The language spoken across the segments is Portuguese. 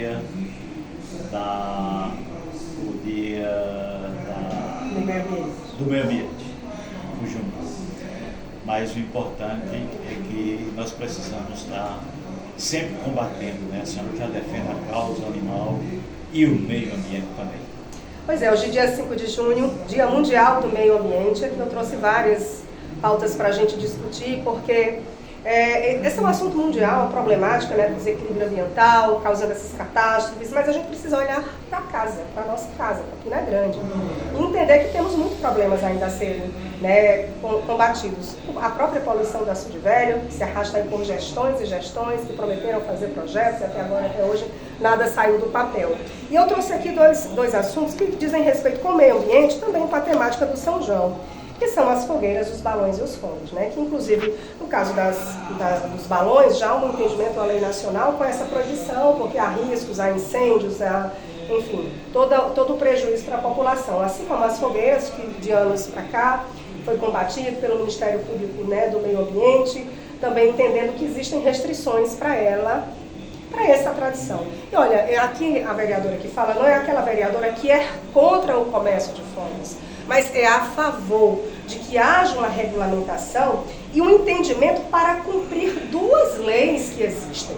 dia do meio ambiente, o junho. Mas o importante é que nós precisamos estar sempre combatendo, né? A senhora já defende a causa animal e o meio ambiente também. Pois é, hoje dia 5 de junho, Dia Mundial do Meio Ambiente, aqui eu trouxe várias pautas para a gente discutir, porque esse é um assunto mundial, problemática, né, do desequilíbrio ambiental, causando essas catástrofes, mas a gente precisa olhar para casa, para a nossa casa, para Campina Grande, e entender que temos muitos problemas ainda a serem, né, combatidos. A própria poluição do Açude Velho, que se arrasta aí por gestões e gestões, que prometeram fazer projetos, e até agora, até hoje, nada saiu do papel. E eu trouxe aqui dois assuntos que dizem respeito com o meio ambiente, também com a temática do São João, que são as fogueiras, os balões e os fogos, né? Que inclusive, no caso dos balões, já há um entendimento da lei nacional com essa proibição, porque há riscos, há incêndios, enfim, todo o prejuízo para a população. Assim como as fogueiras, que de anos para cá foi combatido pelo Ministério Público, né, do Meio Ambiente, também entendendo que existem restrições para essa tradição. E olha, aqui a vereadora que fala, não é aquela vereadora que é contra o comércio de fogos, mas é a favor de que haja uma regulamentação e um entendimento para cumprir duas leis que existem.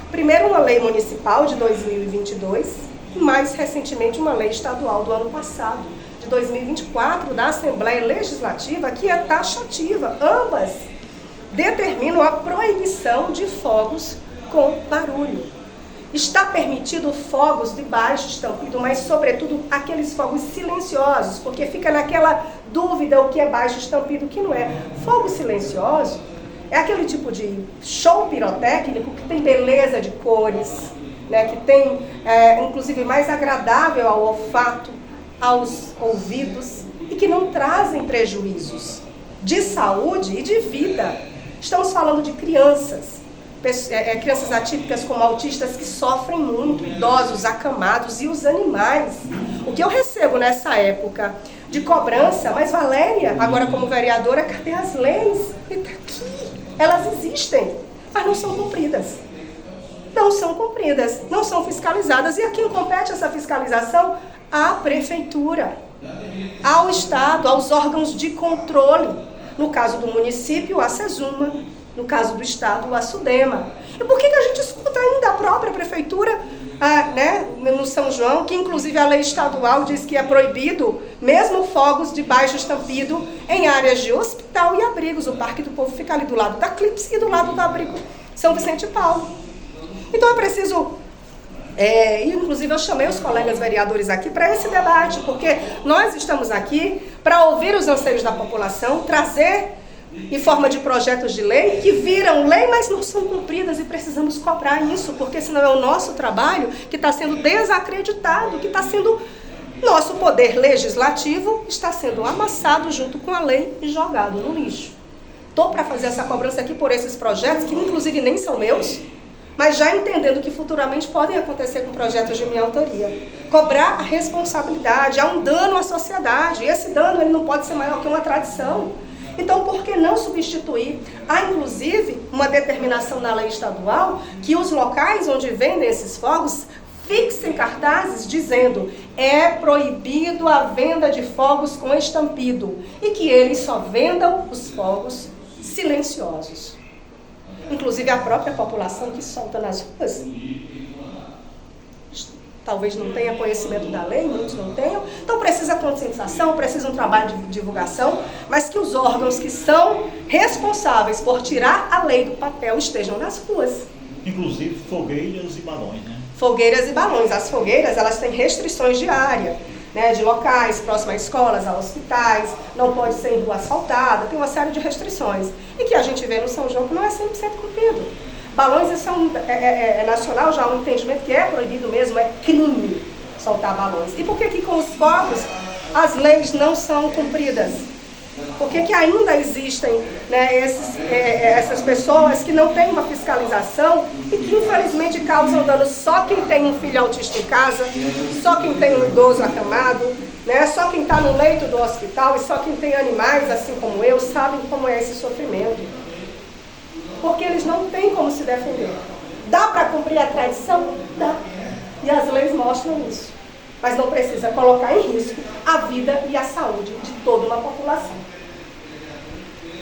Primeiro, uma lei municipal de 2022 e, mais recentemente, uma lei estadual do ano passado, de 2024, da Assembleia Legislativa, que é taxativa. Ambas determinam a proibição de fogos com barulho. Está permitido fogos de baixo estampido, mas sobretudo aqueles fogos silenciosos, porque fica naquela dúvida o que é baixo estampido, o que não é. Fogo silencioso é aquele tipo de show pirotécnico que tem beleza de cores, né, que tem, inclusive, mais agradável ao olfato, aos ouvidos, e que não trazem prejuízos de saúde e de vida. Estamos falando de crianças atípicas como autistas que sofrem muito, idosos, acamados e os animais. O que eu recebo nessa época de cobrança, mas Valéria, agora como vereadora, cadê as leis? Está aqui, elas existem, mas não são cumpridas. Não são cumpridas, não são fiscalizadas. E a quem compete essa fiscalização? À prefeitura, ao Estado, aos órgãos de controle. No caso do município, a SESUMA. No caso do Estado, a SUDEMA. E por que a gente escuta ainda a própria prefeitura, né, no São João, que inclusive a lei estadual diz que é proibido, mesmo fogos de baixo estampido, em áreas de hospital e abrigos. O Parque do Povo fica ali do lado da Clips e do lado do abrigo São Vicente e Paulo. Então é preciso... inclusive eu chamei os colegas vereadores aqui para esse debate, porque nós estamos aqui para ouvir os anseios da população, trazer em forma de projetos de lei, que viram lei, mas não são cumpridas, e precisamos cobrar isso, porque senão é o nosso trabalho que está sendo desacreditado, que está sendo... Nosso poder legislativo está sendo amassado junto com a lei e jogado no lixo. Estou para fazer essa cobrança aqui por esses projetos, que inclusive nem são meus, mas já entendendo que futuramente podem acontecer com projetos de minha autoria. Cobrar a responsabilidade, há um dano à sociedade, e esse dano ele não pode ser maior que uma tradição. Então, por que não substituir? Há, inclusive, uma determinação na lei estadual que os locais onde vendem esses fogos fixem cartazes dizendo é proibido a venda de fogos com estampido e que eles só vendam os fogos silenciosos. Inclusive, a própria população que solta nas ruas talvez não tenha conhecimento da lei, muitos não tenham, então precisa conscientização, precisa um trabalho de divulgação, mas que os órgãos que são responsáveis por tirar a lei do papel estejam nas ruas. Inclusive fogueiras e balões, né? Fogueiras e balões. As fogueiras, elas têm restrições de área, né, de locais próximos a escolas, a hospitais, não pode ser em rua asfaltada, tem uma série de restrições. E que a gente vê no São João que não é 100% cumprido. Balões, isso é nacional, já há um entendimento que é proibido mesmo, é crime soltar balões. E por que que com os fogos as leis não são cumpridas? Por que que ainda existem, né, essas pessoas que não têm uma fiscalização e que infelizmente causam dano só quem tem um filho autista em casa, só quem tem um idoso acamado, né, só quem está no leito do hospital e só quem tem animais, assim como eu, sabem como é esse sofrimento. Porque eles não têm como se defender. Dá para cumprir a tradição? Dá. mostram isso. Mas não precisa colocar em risco a vida e a saúde de toda uma população.